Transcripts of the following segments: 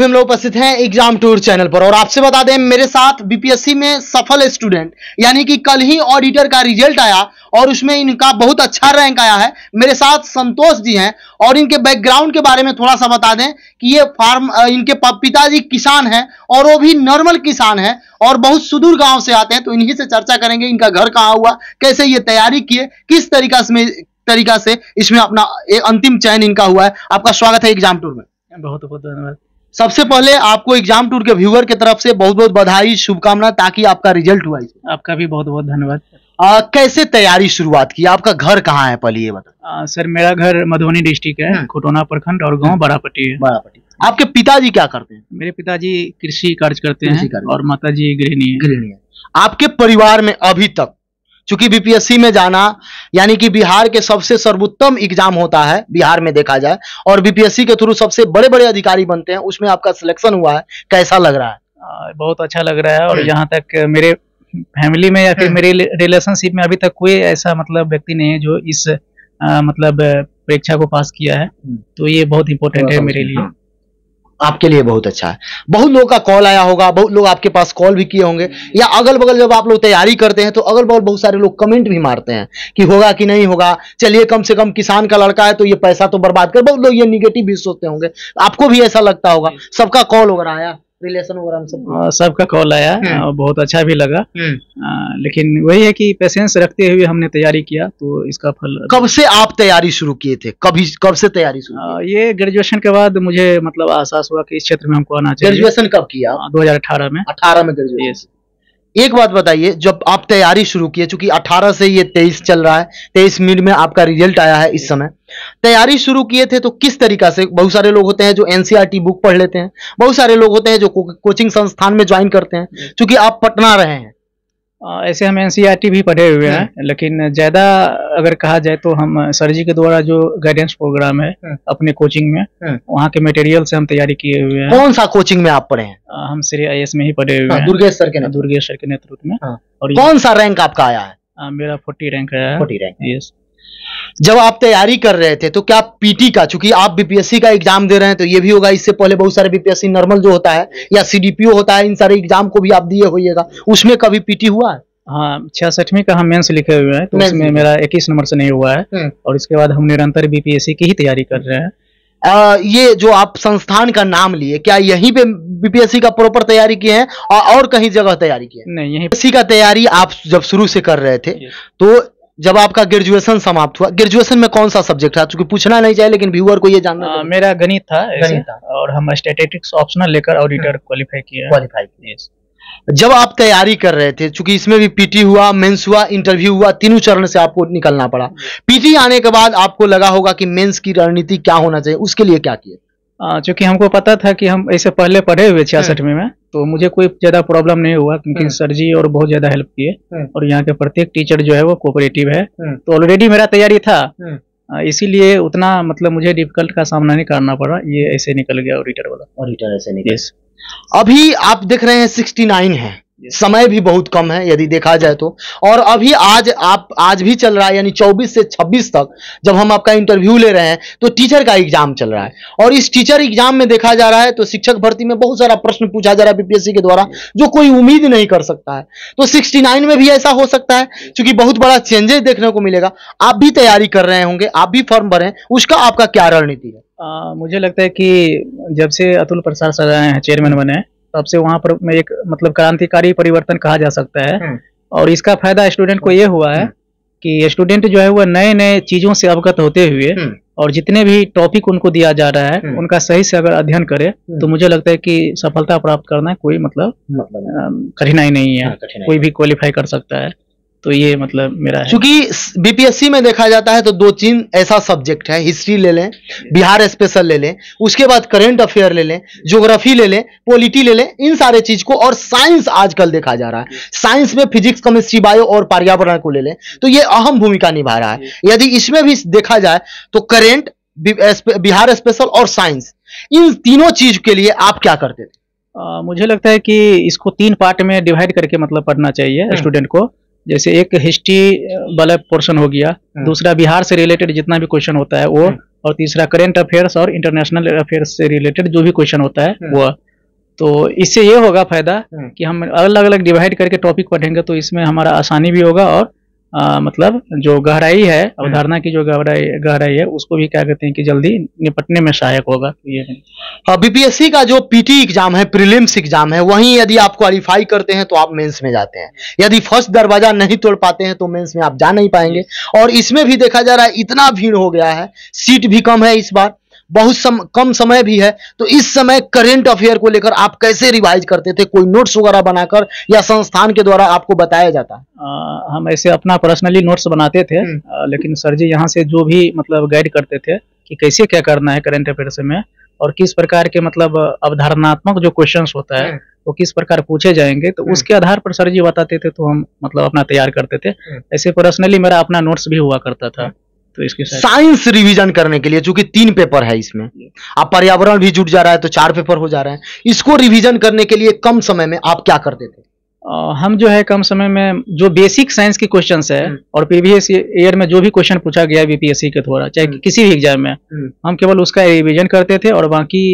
अभी हम लोग उपस्थित हैं एग्जाम टूर चैनल पर और आपसे बता दें मेरे साथ बीपीएससी में सफल स्टूडेंट यानी कि कल ही ऑडिटर का रिजल्ट आया और उसमें इनका बहुत अच्छा रैंक आया है। मेरे साथ संतोष जी हैं और इनके बैकग्राउंड के बारे में थोड़ा सा बता दें कि ये इनके पिताजी किसान हैं और वो भी नॉर्मल किसान हैं और बहुत सुदूर गांव से आते हैं। तो इन्हीं से चर्चा करेंगे इनका घर कहाँ हुआ, कैसे ये तैयारी किए, किस तरीका से इसमें अपना अंतिम चयन इनका हुआ है। आपका स्वागत है एग्जाम टूर में। बहुत बहुत धन्यवाद। सबसे पहले आपको एग्जाम टूर के व्यूअर की तरफ से बहुत बहुत बधाई, शुभकामना ताकि आपका रिजल्ट हुआ। आपका भी बहुत बहुत धन्यवाद। कैसे तैयारी शुरुआत की, आपका घर कहाँ है पहले ये बता। सर मेरा घर मधुबनी डिस्ट्रिक्ट है, खुटोना प्रखंड और गांव बड़ापट्टी है। बड़ापट्टी। आपके पिताजी क्या करते हैं? मेरे पिताजी कृषि कार्य करते हैं और माताजी गृहिणी है। आपके परिवार में अभी तक, चूंकि बीपीएससी में जाना यानी कि बिहार के सबसे सर्वोत्तम एग्जाम होता है बिहार में देखा जाए और बीपीएससी के थ्रू सबसे बड़े बड़े अधिकारी बनते हैं, उसमें आपका सिलेक्शन हुआ है, कैसा लग रहा है? बहुत अच्छा लग रहा है। और यहाँ तक मेरे फैमिली में या फिर मेरे रिलेशनशिप में अभी तक कोई ऐसा मतलब व्यक्ति नहीं है जो इस मतलब परीक्षा को पास किया है, तो ये बहुत इंपॉर्टेंट है मेरे लिए। आपके लिए बहुत अच्छा है। बहुत लोगों का कॉल आया होगा, बहुत लोग आपके पास कॉल भी किए होंगे या अगल बगल जब आप लोग तैयारी करते हैं तो अगल बगल बहुत सारे लोग कमेंट भी मारते हैं कि होगा कि नहीं होगा, चलिए कम से कम किसान का लड़का है तो ये पैसा तो बर्बाद कर। बहुत लोग ये निगेटिव भी सोचते होंगे, आपको भी ऐसा लगता होगा? सबका कॉल वगैरह आया, रिलेशन वगैरह सबका कॉल आया, बहुत अच्छा भी लगा। लेकिन वही है कि पेशेंस रखते हुए हमने तैयारी किया तो इसका फल। कब से आप तैयारी शुरू किए थे? कब से तैयारी शुरू? ये ग्रेजुएशन के बाद मुझे मतलब एहसास हुआ कि इस क्षेत्र में हमको आना चाहिए। ग्रेजुएशन कब किया? 2018 में। 18 में ग्रेजुएशन। एक बात बताइए, जब आप तैयारी शुरू किए, चूंकि 18 से ये 23 चल रहा है, 23 मिड में आपका रिजल्ट आया है, इस समय तैयारी शुरू किए थे तो किस तरीका से? बहुत सारे लोग होते हैं जो एनसीईआरटी बुक पढ़ लेते हैं, बहुत सारे लोग होते हैं जो कोचिंग संस्थान में ज्वाइन करते हैं। चूंकि आप पटना रहे हैं, ऐसे हम एनसीईआरटी भी पढ़े हुए हैं, लेकिन ज्यादा अगर कहा जाए तो हम सर जी के द्वारा जो गाइडेंस प्रोग्राम है अपने कोचिंग में, वहाँ के मटेरियल से हम तैयारी किए हुए हैं। कौन सा कोचिंग में आप पढ़े हैं? हम श्री आईएएस में ही पढ़े हुए हैं, दुर्गेश सर के नेतृत्व में। और कौन सा रैंक आपका आया है? मेरा 40 रैंक आया है। 40 रैंक। यस। जब आप तैयारी कर रहे थे तो क्या पीटी का, चूंकि आप बीपीएससी का एग्जाम दे रहे हैं तो ये भी होगा, इससे पहले बहुत सारे बीपीएससी नॉर्मल जो होता है या सीडीपीओ होता है, इन सारे एग्जाम को भी आप दिए होइएगा, उसमें कभी पीटी हुआ है? हाँ, 66वीं का हम मेंस लिखे हुए हैं, तो उसमें मेरा 21 नंबर से नहीं हुआ है और इसके बाद हम निरंतर बीपीएससी की ही तैयारी कर रहे हैं। ये जो आप संस्थान का नाम लिए, क्या यहीं पे बीपीएससी का प्रॉपर तैयारी किए हैं और कहीं जगह तैयारी किए? नहीं, यहीं बीपीएससी का तैयारी आप जब शुरू से कर रहे थे तो जब आपका ग्रेजुएशन समाप्त हुआ, ग्रेजुएशन में कौन सा सब्जेक्ट था? चूंकि पूछना नहीं चाहिए लेकिन व्यूअर को ये जानना। मेरा गणित था और हम स्टैटिस्टिक्स ऑप्शनल लेकर ऑडिटर क्वालिफाई किए। जब आप तैयारी कर रहे थे, चूंकि इसमें भी पीटी हुआ, मेंस हुआ, इंटरव्यू हुआ, तीनों चरण से आपको निकलना पड़ा। पीटी आने के बाद आपको लगा होगा कि मेंस की रणनीति क्या होना चाहिए, उसके लिए क्या किए? चूंकि हमको पता था कि हम ऐसे पहले पढ़े हुए 66 में, तो मुझे कोई ज्यादा प्रॉब्लम नहीं हुआ क्योंकि सर जी और बहुत ज्यादा हेल्प किए और यहाँ के प्रत्येक टीचर जो है वो कोऑपरेटिव है। तो ऑलरेडी मेरा तैयारी था, इसीलिए उतना मतलब मुझे डिफिकल्ट का सामना नहीं करना पड़ा। ये ऐसे निकल गया ऑडिटर ऐसे निकल। अभी आप देख रहे हैं 69 है, समय भी बहुत कम है यदि देखा जाए तो, और अभी आज भी चल रहा है, यानी 24 से 26 तक जब हम आपका इंटरव्यू ले रहे हैं तो टीचर का एग्जाम चल रहा है और इस टीचर एग्जाम में देखा जा रहा है तो शिक्षक भर्ती में बहुत सारा प्रश्न पूछा जा रहा है बीपीएससी के द्वारा जो कोई उम्मीद नहीं कर सकता है। तो 69 में भी ऐसा हो सकता है, क्योंकि बहुत बड़ा चेंजेस देखने को मिलेगा। आप भी तैयारी कर रहे होंगे, आप भी फॉर्म भरे, उसका आपका क्या रणनीति है? मुझे लगता है कि जब से अतुल प्रसाद सर चेयरमैन बने तब से वहाँ पर में एक मतलब क्रांतिकारी परिवर्तन कहा जा सकता है और इसका फायदा स्टूडेंट को ये हुआ है कि स्टूडेंट जो है वो नए नए चीजों से अवगत होते हुए और जितने भी टॉपिक उनको दिया जा रहा है उनका सही से अगर अध्ययन करे तो मुझे लगता है कि सफलता प्राप्त करना कोई मतलब कठिनाई नहीं है, कोई भी क्वालिफाई कर सकता है। तो ये मतलब मेरा है। क्योंकि बीपीएससी में देखा जाता है तो 2-3 ऐसा सब्जेक्ट है, हिस्ट्री ले लें, बिहार स्पेशल ले लें, उसके बाद करंट अफेयर ले लें, ज्योग्राफी ले लें, पॉलिटी ले लें, इन सारे चीज को, और साइंस आजकल देखा जा रहा है। साइंस में फिजिक्स, केमिस्ट्री, बायो और पर्यावरण को ले लें तो ये अहम भूमिका निभा रहा है। यदि इसमें भी देखा जाए तो करंट, बिहार स्पेशल और साइंस, इन तीनों चीज के लिए आप क्या करते थे? मुझे लगता है कि इसको 3 पार्ट में डिवाइड करके मतलब पढ़ना चाहिए स्टूडेंट को। जैसे एक हिस्ट्री वाला पोर्शन हो गया, दूसरा बिहार से रिलेटेड जितना भी क्वेश्चन होता है वो, और तीसरा करेंट अफेयर्स और इंटरनेशनल अफेयर्स से रिलेटेड जो भी क्वेश्चन होता है वो। तो इससे ये होगा फायदा कि हम अलग अलग डिवाइड करके टॉपिक पढ़ेंगे तो इसमें हमारा आसानी भी होगा, और मतलब जो गहराई है, अवधारणा की जो गहराई है उसको भी क्या कहते हैं कि जल्दी निपटने में सहायक होगा। ये है। बीपीएससी का जो पीटी एग्जाम है, प्रीलिम्स एग्जाम है, वहीं यदि आप क्वालिफाई करते हैं तो आप मेंस में जाते हैं। यदि फर्स्ट दरवाजा नहीं तोड़ पाते हैं तो मेंस में आप जा नहीं पाएंगे। और इसमें भी देखा जा रहा है इतना भीड़ हो गया है, सीट भी कम है इस बार, बहुत कम समय भी है। तो इस समय करंट अफेयर को लेकर आप कैसे रिवाइज करते थे? कोई नोट्स वगैरह बनाकर या संस्थान के द्वारा आपको बताया जाता है? हम ऐसे अपना पर्सनली नोट्स बनाते थे, लेकिन सर जी यहाँ से जो भी मतलब गाइड करते थे कि कैसे क्या करना है करंट अफेयर्स में, और किस प्रकार के मतलब अवधारणात्मक जो क्वेश्चंस होता है वो किस प्रकार पूछे जाएंगे, तो उसके आधार पर सर जी बताते थे, तो हम मतलब अपना तैयार करते थे। ऐसे पर्सनली मेरा अपना नोट्स भी हुआ करता था। तो इसके साथ साइंस रिवीजन करने के लिए, चूंकि 3 पेपर है इसमें, आप पर्यावरण भी जुट जा रहा है तो 4 पेपर हो जा रहे हैं, इसको रिवीजन करने के लिए कम समय में आप क्या करते थे? हम जो है कम समय में जो बेसिक साइंस की क्वेश्चंस है और प्रीवियस ईयर में जो भी क्वेश्चन पूछा गया है बीपीएससी के द्वारा, चाहे किसी भी एग्जाम में, हम केवल उसका रिवीजन करते थे, और बाकी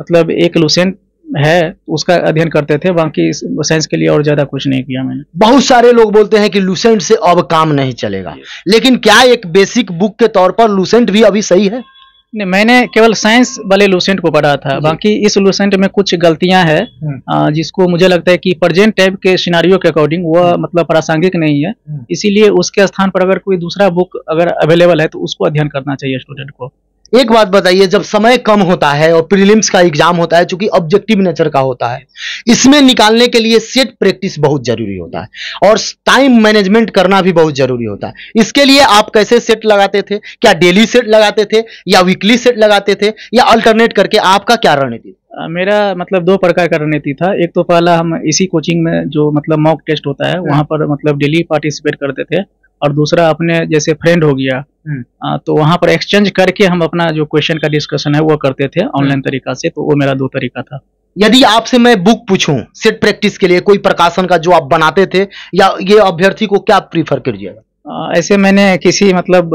मतलब एक लूसेंट है उसका अध्ययन करते थे, बाकी साइंस के लिए और ज्यादा कुछ नहीं किया मैंने। बहुत सारे लोग बोलते हैं कि लूसेंट से अब काम नहीं चलेगा, लेकिन क्या एक बेसिक बुक के तौर पर लूसेंट भी अभी सही है? नहीं, मैंने केवल साइंस वाले लूसेंट को पढ़ा था, बाकी इस लूसेंट में कुछ गलतियां हैं जिसको मुझे लगता है कि प्रेजेंट टाइप के सिनारियो के अकॉर्डिंग वह मतलब प्रासंगिक नहीं है, इसीलिए उसके स्थान पर अगर कोई दूसरा बुक अगर अवेलेबल है तो उसको अध्ययन करना चाहिए स्टूडेंट को। एक बात बताइए, जब समय कम होता है और प्रीलिम्स का एग्जाम होता है, चूंकि ऑब्जेक्टिव नेचर का होता है, इसमें निकालने के लिए सेट प्रैक्टिस बहुत जरूरी होता है और टाइम मैनेजमेंट करना भी बहुत जरूरी होता है। इसके लिए आप कैसे सेट लगाते थे? क्या डेली सेट लगाते थे या वीकली सेट लगाते थे या अल्टरनेट करके? आपका क्या रणनीति? मेरा मतलब 2 प्रकार का रणनीति था। एक तो पहला हम इसी कोचिंग में जो मतलब मॉक टेस्ट होता है वहां पर मतलब डेली पार्टिसिपेट करते थे, और दूसरा अपने जैसे फ्रेंड हो गया तो वहां पर एक्सचेंज करके हम अपना जो क्वेश्चन का डिस्कशन है वो करते थे ऑनलाइन तरीका से। तो वो मेरा 2 तरीका था। यदि आपसे मैं बुक पूछूं सेट प्रैक्टिस के लिए कोई प्रकाशन का जो आप बनाते थे, या ये अभ्यर्थी को क्या प्रीफर कीजिएगा? ऐसे मैंने किसी मतलब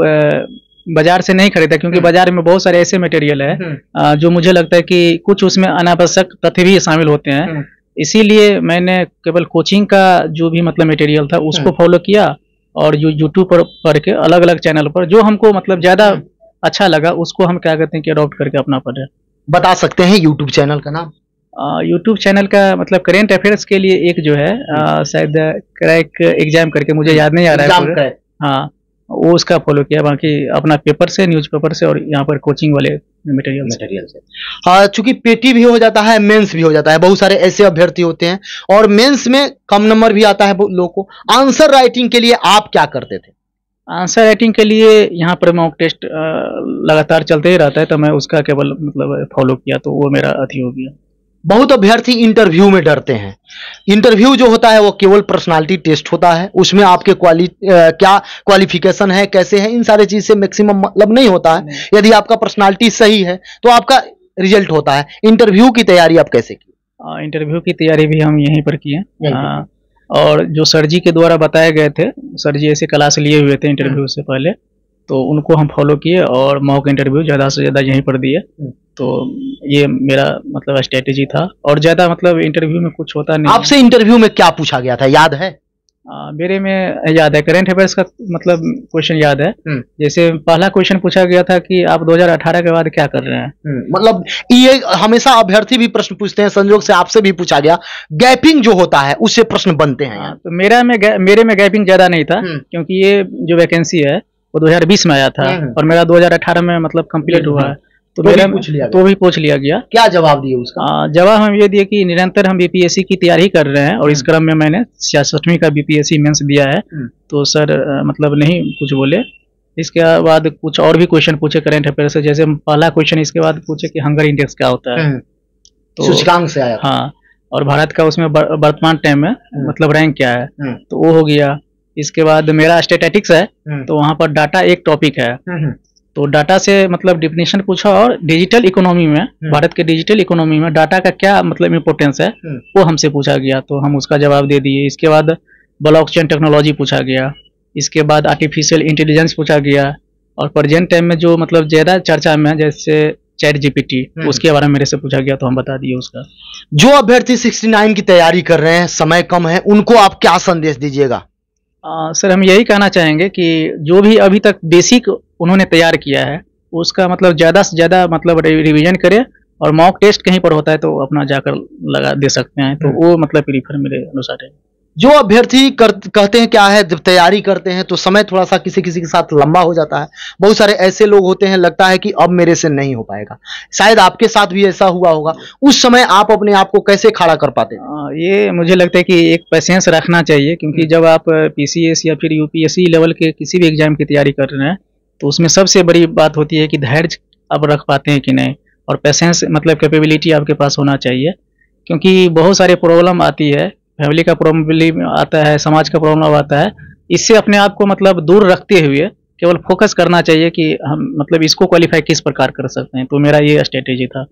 बाजार से नहीं खरीदा, क्योंकि बाजार में बहुत सारे ऐसे मटेरियल है जो मुझे लगता है कि कुछ उसमें अनावश्यक तथ्य भी शामिल होते हैं, इसीलिए मैंने केवल कोचिंग का जो भी मतलब मटेरियल था उसको फॉलो किया, और जो यूट्यूब पर पढ़ के अलग अलग चैनल पर जो हमको मतलब ज्यादा अच्छा लगा उसको हम क्या कहते हैं कि अडॉप्ट करके अपना पढ़े। बता सकते हैं यूट्यूब चैनल का नाम? यूट्यूब चैनल का मतलब करेंट अफेयर्स के लिए एक जो है शायद क्रैक एग्जाम करके, मुझे याद नहीं आ रहा है। हाँ, वो उसका फॉलो किया, बाकी अपना पेपर से, न्यूज पेपर से और यहाँ पर कोचिंग वाले मटेरियल से। हाँ, चूंकि पेटी भी हो जाता है, मेंस भी हो जाता है, बहुत सारे ऐसे अभ्यर्थी होते हैं और मेंस में कम नंबर भी आता है लोगों को। आंसर राइटिंग के लिए आप क्या करते थे? आंसर राइटिंग के लिए यहाँ पर मॉक टेस्ट लगातार चलते ही रहता है, तो मैं उसका केवल मतलब फॉलो किया, तो वो मेरा अति हो गया। बहुत अभ्यर्थी इंटरव्यू में डरते हैं। इंटरव्यू जो होता है वो केवल पर्सनालिटी टेस्ट होता है, उसमें आपके क्या क्वालिफिकेशन है, कैसे है, इन सारे चीज से मैक्सिमम मतलब नहीं होता है। यदि आपका पर्सनालिटी सही है तो आपका रिजल्ट होता है। इंटरव्यू की तैयारी आप कैसे की? इंटरव्यू की तैयारी भी हम यहीं पर किए, और जो सर जी के द्वारा बताए गए थे, सर जी ऐसे क्लास लिए हुए थे इंटरव्यू से पहले, तो उनको हम फॉलो किए और मॉक इंटरव्यू ज्यादा से ज्यादा यहीं पर दिए। तो ये मेरा मतलब स्ट्रेटेजी था, और ज्यादा मतलब इंटरव्यू में कुछ होता नहीं। आपसे इंटरव्यू में क्या पूछा गया था, याद है? मेरे में याद है, करंट अफेयर्स का मतलब क्वेश्चन याद है। जैसे पहला क्वेश्चन पूछा गया था कि आप 2018 के बाद क्या कर रहे हैं। मतलब ये हमेशा अभ्यर्थी भी प्रश्न पूछते हैं, संयोग से आपसे भी पूछा गया। गैपिंग जो होता है उससे प्रश्न बनते हैं। तो मेरे में गैपिंग ज्यादा नहीं था, क्योंकि ये जो वैकेंसी है वो 2020 में आया था और मेरा 2018 में मतलब कंप्लीट हुआ है, तो मेरा भी पूछ लिया गया। क्या जवाब दिए उसका? जवाब हम ये दिए कि निरंतर हम बीपीएससी की तैयारी कर रहे हैं और इस क्रम में मैंने 66वीं का बीपीएससी मेंस दिया है। तो सर मतलब नहीं कुछ बोले। इसके बाद कुछ और भी क्वेश्चन पूछे करंट अफेयर से, जैसे पहला क्वेश्चन इसके बाद पूछे कि हंगर इंडेक्स क्या होता है, तो सूचकांक से आया। हाँ, और भारत का उसमें वर्तमान टाइम में मतलब रैंक क्या है, तो वो हो गया। इसके बाद मेरा स्टैटिस्टिक्स है, तो वहां पर डाटा एक टॉपिक है, तो डाटा से मतलब डिफिनेशन पूछा, और डिजिटल इकोनॉमी में, भारत के डिजिटल इकोनॉमी में डाटा का क्या मतलब इम्पोर्टेंस है वो हमसे पूछा गया, तो हम उसका जवाब दे दिए। इसके बाद ब्लॉकचेन टेक्नोलॉजी पूछा गया, इसके बाद आर्टिफिशियल इंटेलिजेंस पूछा गया, और प्रेजेंट टाइम में जो मतलब ज़्यादा चर्चा में है जैसे चैट जीपीटी, उसके बारे में मेरे से पूछा गया तो हम बता दिए उसका। जो अभ्यर्थी 69 की तैयारी कर रहे हैं, समय कम है, उनको आप क्या संदेश दीजिएगा? सर हम यही कहना चाहेंगे कि जो भी अभी तक बेसिक उन्होंने तैयार किया है उसका मतलब ज़्यादा से ज़्यादा मतलब रिवीजन करें, और मॉक टेस्ट कहीं पर होता है तो अपना जाकर लगा दे सकते हैं, तो वो मतलब प्रीफर मेरे अनुसार है। जो अभ्यर्थी कहते हैं क्या है, जब तैयारी करते हैं तो समय थोड़ा सा किसी किसी के साथ लंबा हो जाता है, बहुत सारे ऐसे लोग होते हैं लगता है कि अब मेरे से नहीं हो पाएगा, शायद आपके साथ भी ऐसा हुआ होगा, उस समय आप अपने आप को कैसे खड़ा कर पाते हैं? ये मुझे लगता है कि एक पेशेंस रखना चाहिए, क्योंकि जब आप पीसीएस या फिर यूपीएससी लेवल के किसी भी एग्जाम की तैयारी कर रहे हैं तो उसमें सबसे बड़ी बात होती है कि धैर्य आप रख पाते हैं कि नहीं, और पेशेंस मतलब कैपेबिलिटी आपके पास होना चाहिए, क्योंकि बहुत सारे प्रॉब्लम आती है, फैमिली का प्रॉब्लम आता है, समाज का प्रॉब्लम आता है, इससे अपने आप को मतलब दूर रखते हुए केवल फोकस करना चाहिए कि हम मतलब इसको क्वालिफाई किस प्रकार कर सकते हैं, तो मेरा ये स्ट्रेटेजी था।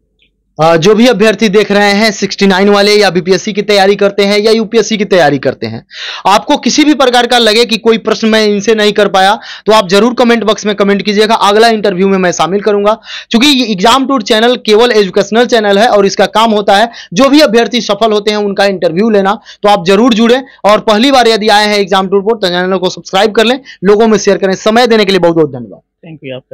जो भी अभ्यर्थी देख रहे हैं 69 वाले, या बीपीएससी की तैयारी करते हैं या यूपीएससी की तैयारी करते हैं, आपको किसी भी प्रकार का लगे कि कोई प्रश्न मैं इनसे नहीं कर पाया तो आप जरूर कमेंट बॉक्स में कमेंट कीजिएगा, अगला इंटरव्यू में मैं शामिल करूंगा, क्योंकि ये एग्जाम टूर चैनल केवल एजुकेशनल चैनल है और इसका काम होता है जो भी अभ्यर्थी सफल होते हैं उनका इंटरव्यू लेना। तो आप जरूर जुड़े, और पहली बार यदि आए हैं एग्जाम टूर पर तो चैनल को सब्सक्राइब कर लें, लोगों में शेयर करें। समय देने के लिए बहुत बहुत धन्यवाद। थैंक यू आपका।